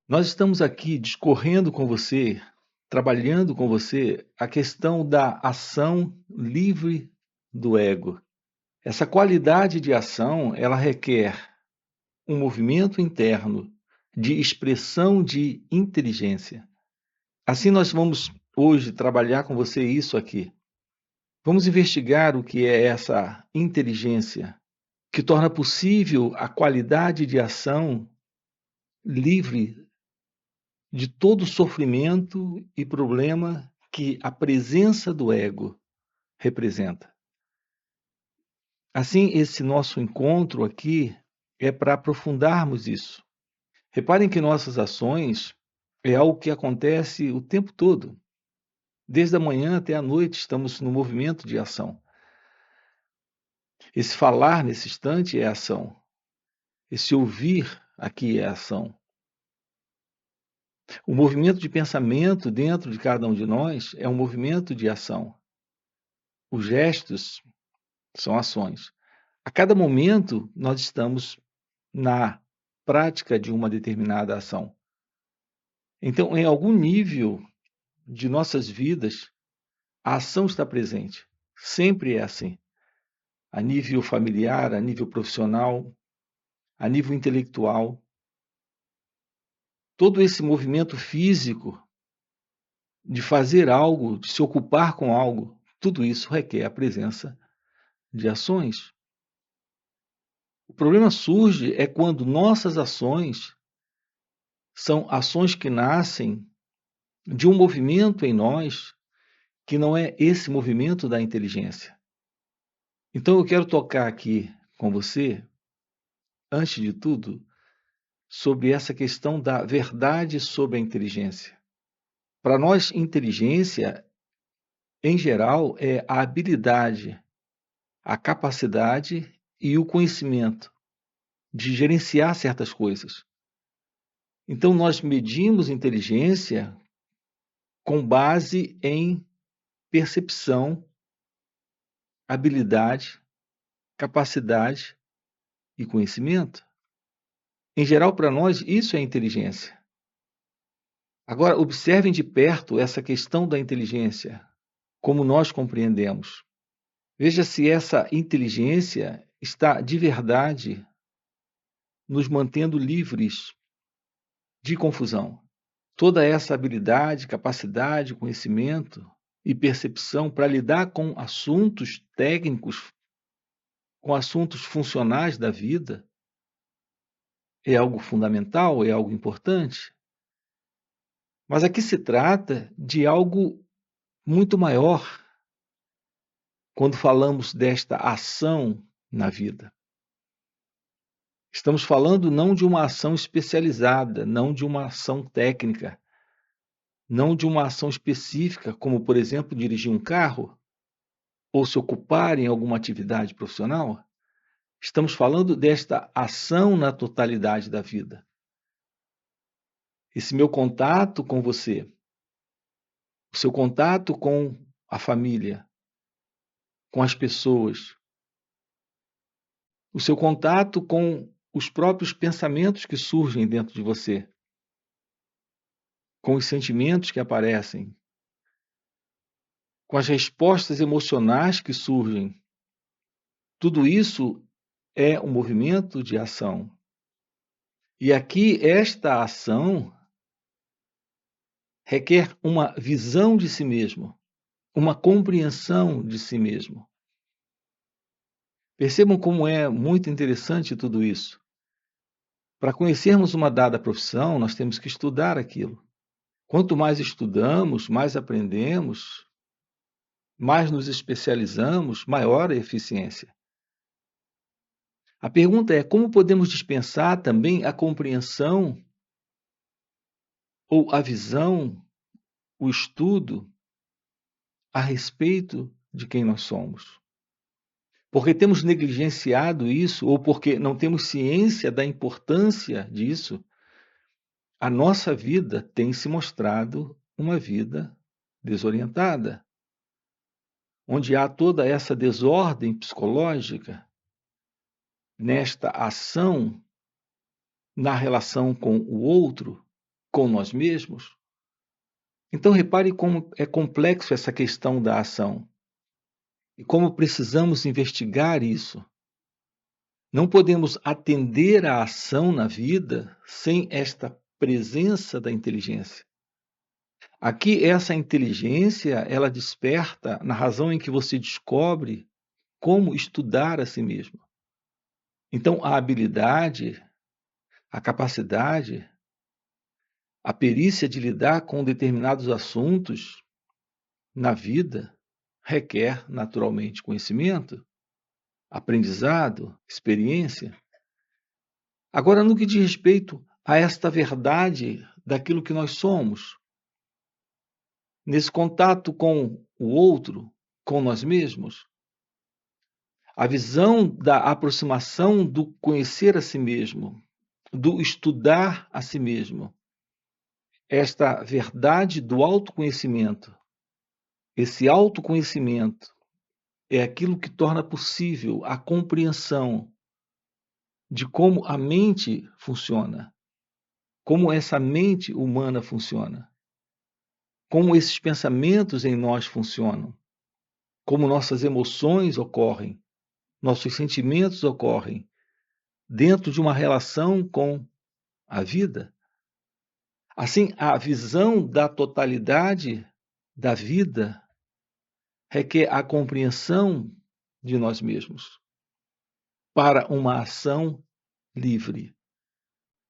Nós estamos aqui discorrendo com você, trabalhando com você, a questão da ação livre do ego. Essa qualidade de ação, ela requer um movimento interno de expressão de inteligência. Assim, nós vamos hoje trabalhar com você isso aqui. Vamos investigar o que é essa inteligência que torna possível a qualidade de ação livre de todo sofrimento e problema que a presença do ego representa. Assim, esse nosso encontro aqui é para aprofundarmos isso. Reparem que nossas ações é algo que acontece o tempo todo. Desde a manhã até a noite estamos no movimento de ação. Esse falar nesse instante é ação. Esse ouvir aqui é ação. O movimento de pensamento dentro de cada um de nós é um movimento de ação. Os gestos são ações. A cada momento, nós estamos na prática de uma determinada ação. Então, em algum nível de nossas vidas, a ação está presente. Sempre é assim. A nível familiar, a nível profissional, a nível intelectual. Todo esse movimento físico de fazer algo, de se ocupar com algo, tudo isso requer a presença de ações. O problema surge é quando nossas ações são ações que nascem de um movimento em nós que não é esse movimento da inteligência. Então eu quero tocar aqui com você, antes de tudo, sobre essa questão da verdade sobre a inteligência. Para nós, inteligência, em geral, é a habilidade, a capacidade e o conhecimento de gerenciar certas coisas. Então, nós medimos inteligência com base em percepção, habilidade, capacidade e conhecimento. Em geral, para nós, isso é inteligência. Agora, observem de perto essa questão da inteligência, como nós compreendemos. Veja se essa inteligência está de verdade nos mantendo livres de confusão. Toda essa habilidade, capacidade, conhecimento e percepção para lidar com assuntos técnicos, com assuntos funcionais da vida, é algo fundamental, é algo importante. Mas aqui se trata de algo muito maior quando falamos desta ação na vida. Estamos falando não de uma ação especializada, não de uma ação técnica, não de uma ação específica, como, por exemplo, dirigir um carro ou se ocupar em alguma atividade profissional. Estamos falando desta ação na totalidade da vida. Esse meu contato com você, o seu contato com a família, com as pessoas, o seu contato com os próprios pensamentos que surgem dentro de você, com os sentimentos que aparecem, com as respostas emocionais que surgem. Tudo isso é um movimento de ação. E aqui, esta ação requer uma visão de si mesmo, uma compreensão de si mesmo. Percebam como é muito interessante tudo isso. Para conhecermos uma dada profissão, nós temos que estudar aquilo. Quanto mais estudamos, mais aprendemos, mais nos especializamos, maior a eficiência. A pergunta é como podemos dispensar também a compreensão ou a visão, o estudo a respeito de quem nós somos. Porque temos negligenciado isso ou porque não temos ciência da importância disso, a nossa vida tem se mostrado uma vida desorientada, onde há toda essa desordem psicológica nesta ação na relação com o outro, com nós mesmos. Então, repare como é complexo essa questão da ação e como precisamos investigar isso. Não podemos atender à ação na vida sem esta presença da inteligência. Aqui, essa inteligência, ela desperta na razão em que você descobre como estudar a si mesmo. Então, a habilidade, a capacidade, a perícia de lidar com determinados assuntos na vida requer, naturalmente, conhecimento, aprendizado, experiência. Agora, no que diz respeito a esta verdade daquilo que nós somos, nesse contato com o outro, com nós mesmos, a visão da aproximação do conhecer a si mesmo, do estudar a si mesmo, esta verdade do autoconhecimento, esse autoconhecimento é aquilo que torna possível a compreensão de como a mente funciona, como essa mente humana funciona, como esses pensamentos em nós funcionam, como nossas emoções ocorrem, nossos sentimentos ocorrem dentro de uma relação com a vida. Assim, a visão da totalidade da vida requer a compreensão de nós mesmos para uma ação livre.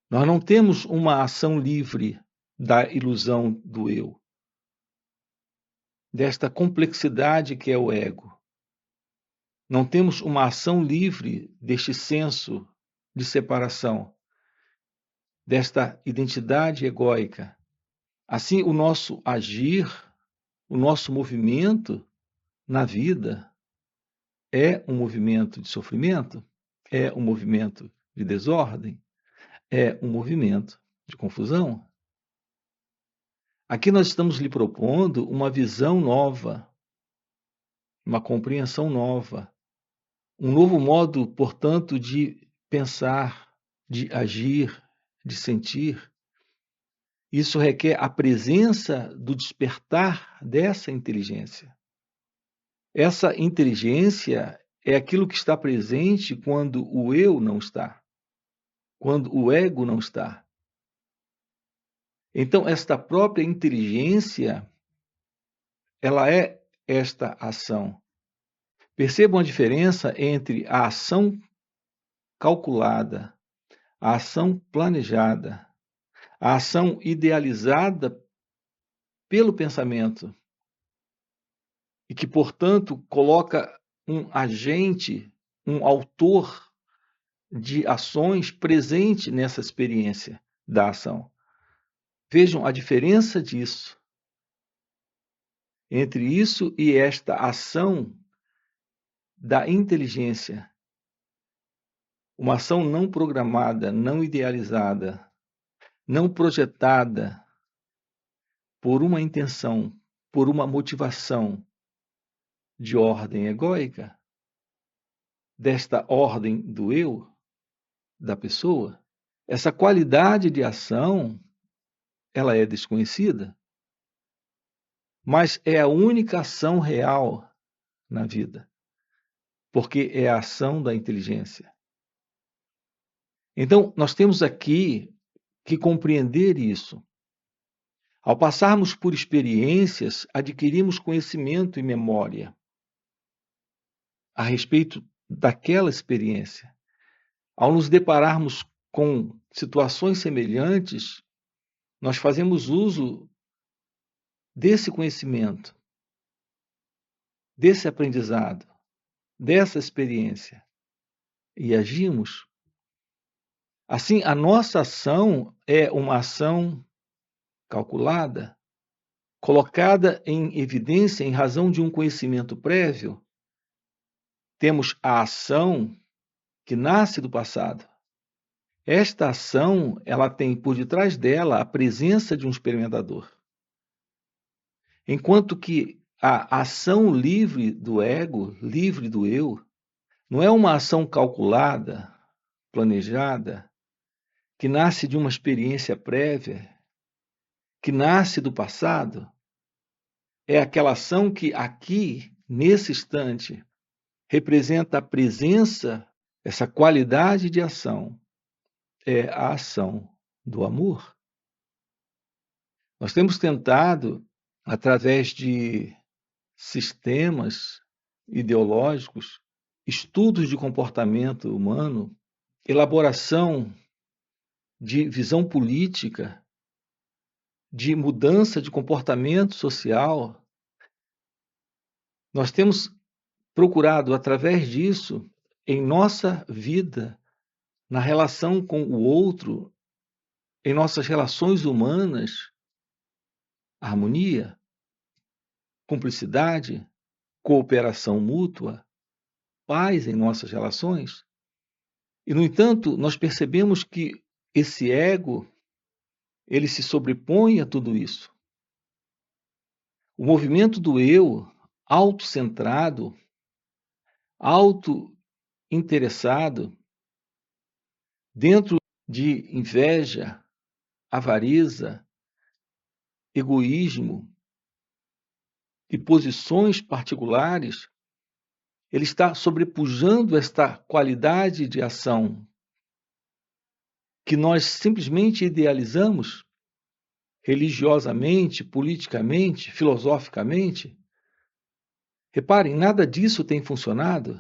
Nós não temos uma ação livre da ilusão do eu, desta complexidade que é o ego. Não temos uma ação livre deste senso de separação, desta identidade egóica. Assim, o nosso agir, o nosso movimento na vida é um movimento de sofrimento, é um movimento de desordem, é um movimento de confusão. Aqui nós estamos lhe propondo uma visão nova, uma compreensão nova, um novo modo, portanto, de pensar, de agir, de sentir. Isso requer a presença do despertar dessa inteligência. Essa inteligência é aquilo que está presente quando o eu não está, quando o ego não está. Então, esta própria inteligência, ela é esta ação. Percebam a diferença entre a ação calculada, a ação planejada, a ação idealizada pelo pensamento e que, portanto, coloca um agente, um autor de ações presente nessa experiência da ação. Vejam a diferença disso, entre isso e esta ação da inteligência. Uma ação não programada, não idealizada, não projetada por uma intenção, por uma motivação de ordem egóica, desta ordem do eu, da pessoa. Essa qualidade de ação, ela é desconhecida, mas é a única ação real na vida, porque é a ação da inteligência. Então, nós temos aqui que compreender isso. Ao passarmos por experiências, adquirimos conhecimento e memória a respeito daquela experiência. Ao nos depararmos com situações semelhantes, nós fazemos uso desse conhecimento, desse aprendizado, dessa experiência e agimos. Assim, a nossa ação é uma ação calculada, colocada em evidência em razão de um conhecimento prévio. Temos a ação que nasce do passado. Esta ação, ela tem por detrás dela a presença de um experimentador. Enquanto que a ação livre do ego, livre do eu, não é uma ação calculada, planejada, que nasce de uma experiência prévia que nasce do passado é aquela ação que aqui, nesse instante, representa a presença, essa qualidade de ação, é a ação do amor. Nós temos tentado, através de sistemas ideológicos, estudos de comportamento humano, elaboração de visão política, de mudança de comportamento social, nós temos procurado, através disso, em nossa vida, na relação com o outro, em nossas relações humanas, harmonia, cumplicidade, cooperação mútua, paz em nossas relações. E, no entanto, nós percebemos que esse ego, ele se sobrepõe a tudo isso. O movimento do eu, autocentrado, auto-interessado, dentro de inveja, avareza, egoísmo e posições particulares, ele está sobrepujando esta qualidade de ação que nós simplesmente idealizamos religiosamente, politicamente, filosoficamente. Reparem, nada disso tem funcionado,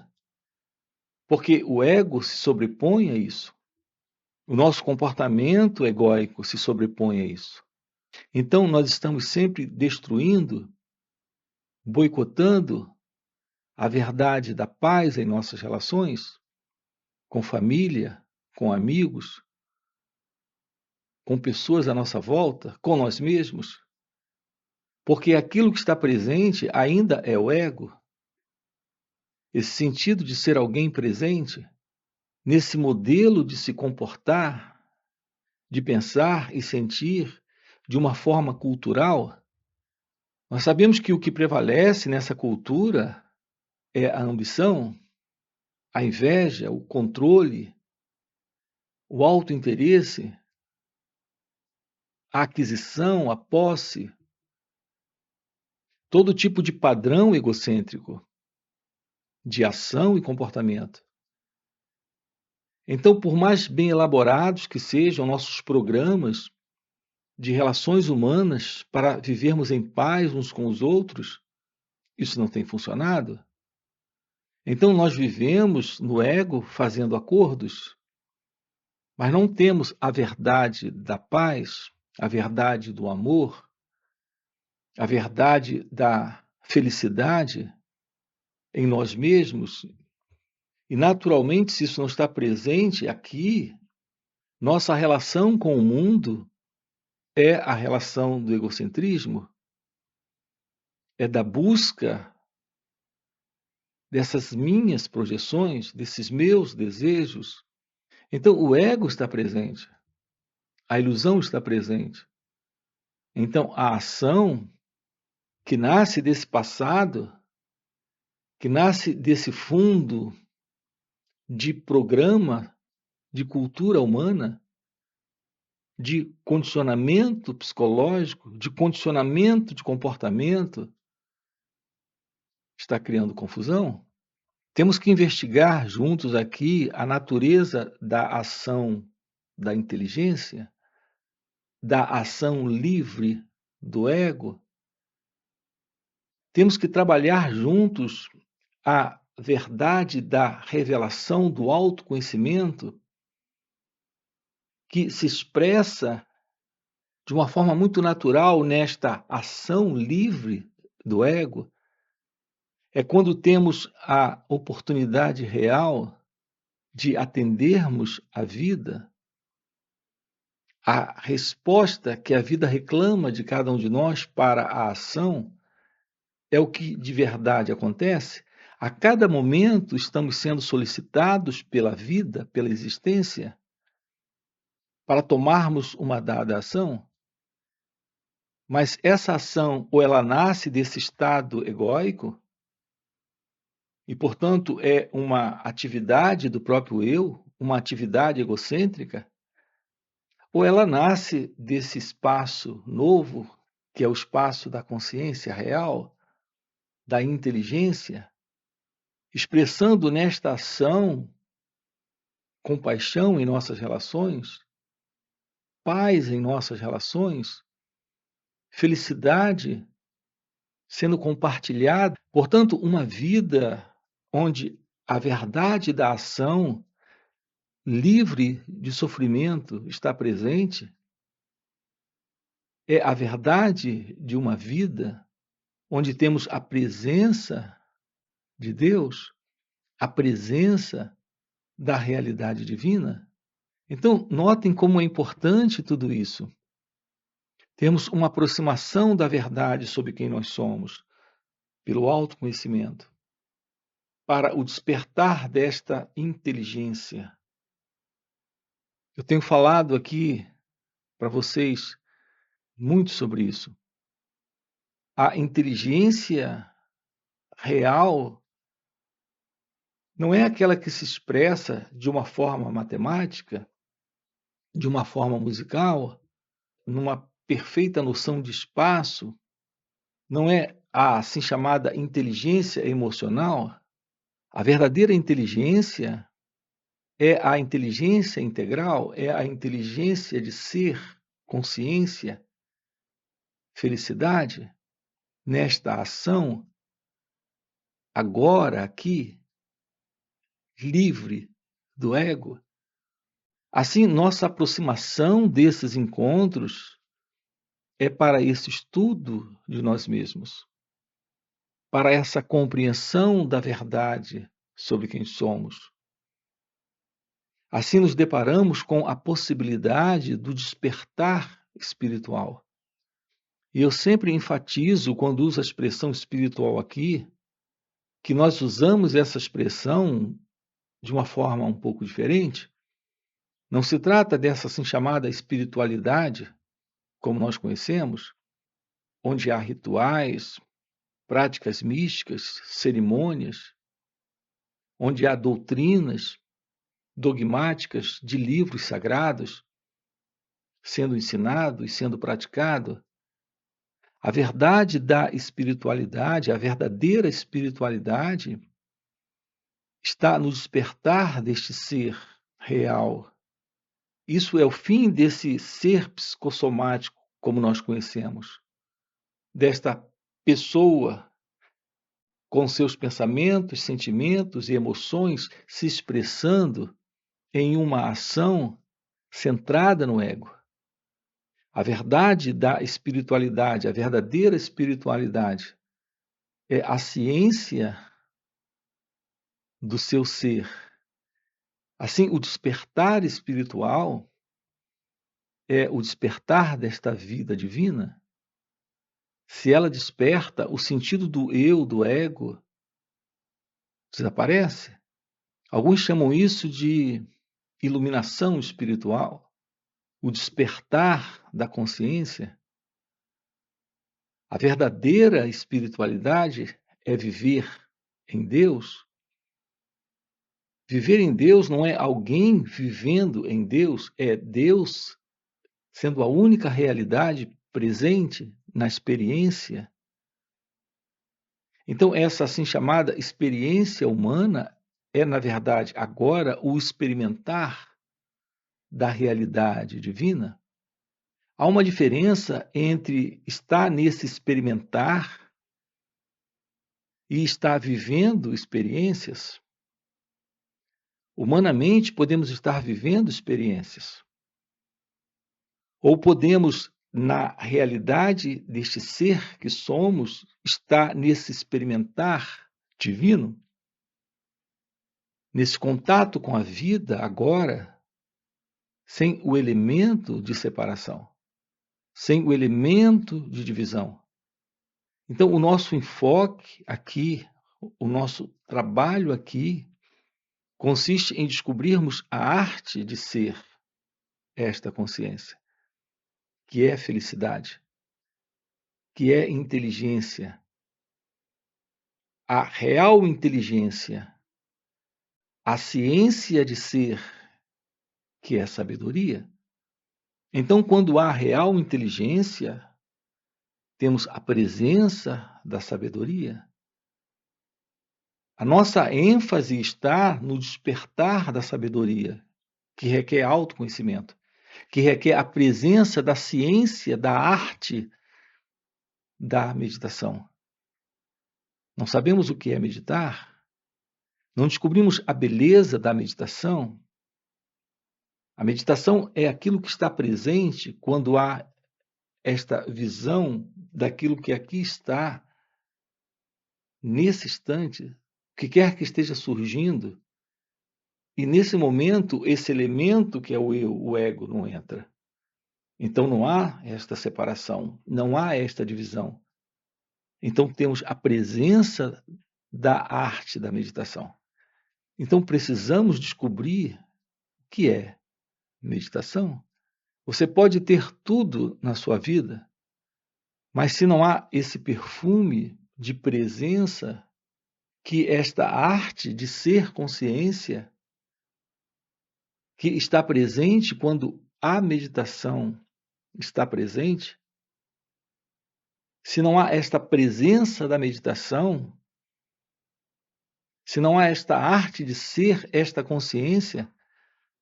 porque o ego se sobrepõe a isso. O nosso comportamento egóico se sobrepõe a isso. Então, nós estamos sempre destruindo, boicotando a verdade da paz em nossas relações, com família, com amigos, com pessoas à nossa volta, com nós mesmos, porque aquilo que está presente ainda é o ego, esse sentido de ser alguém presente, nesse modelo de se comportar, de pensar e sentir de uma forma cultural. Nós sabemos que o que prevalece nessa cultura é a ambição, a inveja, o controle, o autointeresse, a aquisição, a posse, todo tipo de padrão egocêntrico de ação e comportamento. Então, por mais bem elaborados que sejam nossos programas de relações humanas para vivermos em paz uns com os outros, isso não tem funcionado. Então, nós vivemos no ego fazendo acordos, mas não temos a verdade da paz, a verdade do amor, a verdade da felicidade em nós mesmos. E, naturalmente, se isso não está presente aqui, nossa relação com o mundo é a relação do egocentrismo, é da busca dessas minhas projeções, desses meus desejos. Então, o ego está presente, a ilusão está presente. Então, a ação que nasce desse passado, que nasce desse fundo de programa de cultura humana, de condicionamento psicológico, de condicionamento de comportamento, está criando confusão. Temos que investigar juntos aqui a natureza da ação da inteligência, da ação livre do ego. Temos que trabalhar juntos a verdade da revelação do autoconhecimento, que se expressa de uma forma muito natural nesta ação livre do ego. É quando temos a oportunidade real de atendermos a vida, a resposta que a vida reclama de cada um de nós para a ação é o que de verdade acontece. A cada momento estamos sendo solicitados pela vida, pela existência, para tomarmos uma dada ação, mas essa ação ou ela nasce desse estado egóico, e, portanto, é uma atividade do próprio eu, uma atividade egocêntrica, ou ela nasce desse espaço novo, que é o espaço da consciência real, da inteligência, expressando nesta ação compaixão em nossas relações, paz em nossas relações, felicidade sendo compartilhada. Portanto, uma vida onde a verdade da ação, livre de sofrimento, está presente, é a verdade de uma vida onde temos a presença de Deus, a presença da realidade divina. Então, notem como é importante tudo isso. Temos uma aproximação da verdade sobre quem nós somos, pelo autoconhecimento, para o despertar desta inteligência. Eu tenho falado aqui para vocês muito sobre isso. A inteligência real não é aquela que se expressa de uma forma matemática, de uma forma musical, numa perfeita noção de espaço, não é a assim chamada inteligência emocional. A verdadeira inteligência é a inteligência integral, é a inteligência de ser, consciência, felicidade, nesta ação, agora, aqui, livre do ego. Assim, nossa aproximação desses encontros é para esse estudo de nós mesmos, para essa compreensão da verdade sobre quem somos. Assim, nos deparamos com a possibilidade do despertar espiritual. E eu sempre enfatizo, quando uso a expressão espiritual aqui, que nós usamos essa expressão de uma forma um pouco diferente. Não se trata dessa assim chamada espiritualidade, como nós conhecemos, onde há rituais, práticas místicas, cerimônias, onde há doutrinas dogmáticas de livros sagrados sendo ensinado e sendo praticado. A verdade da espiritualidade, a verdadeira espiritualidade, está no despertar deste ser real. Isso é o fim desse ser psicossomático, como nós conhecemos, desta pessoa com seus pensamentos, sentimentos e emoções se expressando em uma ação centrada no ego. A verdade da espiritualidade, a verdadeira espiritualidade, é a ciência do seu ser. Assim, o despertar espiritual é o despertar desta vida divina. Se ela desperta, o sentido do eu, do ego, desaparece. Alguns chamam isso de iluminação espiritual, o despertar da consciência. A verdadeira espiritualidade é viver em Deus. Viver em Deus não é alguém vivendo em Deus, é Deus sendo a única realidade presente na experiência. Então, essa assim chamada experiência humana é, na verdade, agora o experimentar da realidade divina. Há uma diferença entre estar nesse experimentar e estar vivendo experiências. Humanamente, podemos estar vivendo experiências. Ou podemos, na realidade deste ser que somos, estar nesse experimentar divino, nesse contato com a vida agora, sem o elemento de separação, sem o elemento de divisão. Então, o nosso enfoque aqui, o nosso trabalho aqui, consiste em descobrirmos a arte de ser esta consciência, que é felicidade, que é inteligência, a real inteligência, a ciência de ser, que é sabedoria. Então, quando há real inteligência, temos a presença da sabedoria. A nossa ênfase está no despertar da sabedoria, que requer autoconhecimento, que requer a presença da ciência, da arte da meditação. Não sabemos o que é meditar? Não descobrimos a beleza da meditação? A meditação é aquilo que está presente quando há esta visão daquilo que aqui está, nesse instante, o que quer que esteja surgindo, e nesse momento, esse elemento que é o eu, o ego, não entra. Então não há esta separação, não há esta divisão. Então temos a presença da arte da meditação. Então precisamos descobrir o que é meditação. Você pode ter tudo na sua vida, mas se não há esse perfume de presença, que esta arte de ser consciência, que está presente quando a meditação está presente, se não há esta presença da meditação, se não há esta arte de ser esta consciência,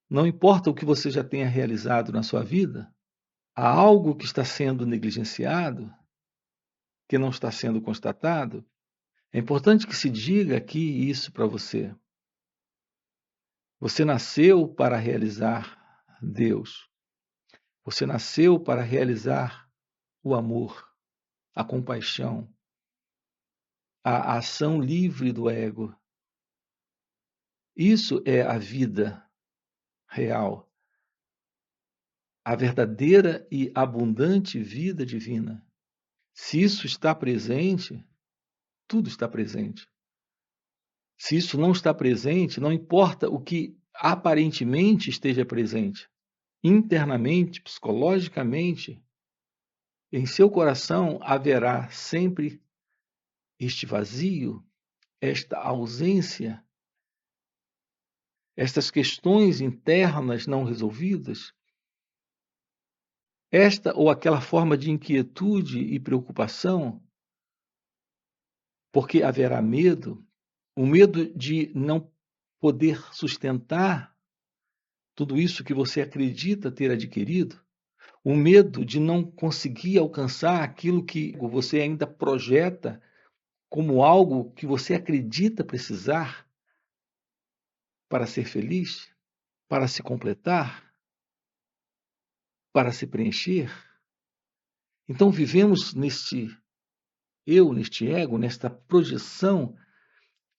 não importa o que você já tenha realizado na sua vida, há algo que está sendo negligenciado, que não está sendo constatado. É importante que se diga aqui isso para você. Você nasceu para realizar Deus. Você nasceu para realizar o amor, a compaixão, a ação livre do ego. Isso é a vida real, a verdadeira e abundante vida divina. Se isso está presente, tudo está presente. Se isso não está presente, não importa o que aparentemente esteja presente, internamente, psicologicamente, em seu coração haverá sempre este vazio, esta ausência, estas questões internas não resolvidas, esta ou aquela forma de inquietude e preocupação, porque haverá medo, o medo de não poder sustentar tudo isso que você acredita ter adquirido, o medo de não conseguir alcançar aquilo que você ainda projeta como algo que você acredita precisar para ser feliz, para se completar, para se preencher. Então vivemos neste eu, neste ego, nesta projeção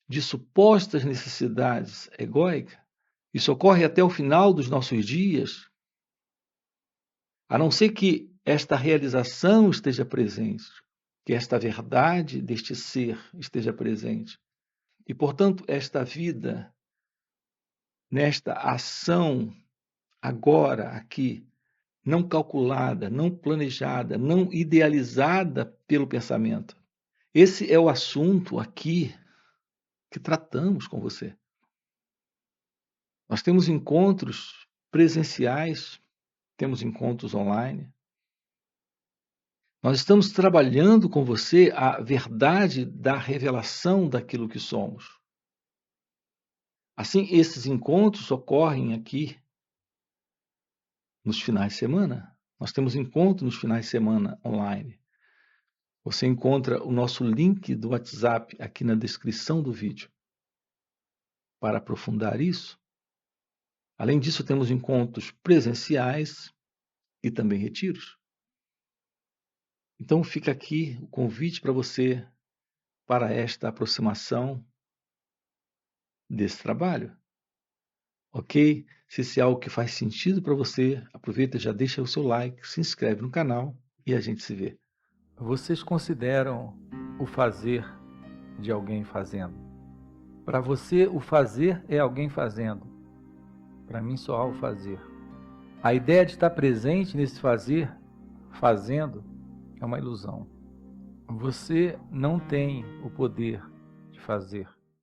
de supostas necessidades egóicas. Isso ocorre até o final dos nossos dias, a não ser que esta realização esteja presente, que esta verdade deste ser esteja presente. E, portanto, esta vida, nesta ação agora, aqui, não calculada, não planejada, não idealizada pelo pensamento. Esse é o assunto aqui que tratamos com você. Nós temos encontros presenciais, temos encontros online. Nós estamos trabalhando com você a verdade da revelação daquilo que somos. Assim, esses encontros ocorrem aqui nos finais de semana. Nós temos encontro nos finais de semana online. Você encontra o nosso link do WhatsApp aqui na descrição do vídeo para aprofundar isso. Além disso, temos encontros presenciais e também retiros. Então fica aqui o convite para você para esta aproximação desse trabalho. Ok? Se esse é algo que faz sentido para você, aproveita e já deixa o seu like, se inscreve no canal e a gente se vê. Vocês consideram o fazer de alguém fazendo? Para você, o fazer é alguém fazendo. Para mim, só há o fazer. A ideia de estar presente nesse fazer, fazendo, é uma ilusão. Você não tem o poder de fazer.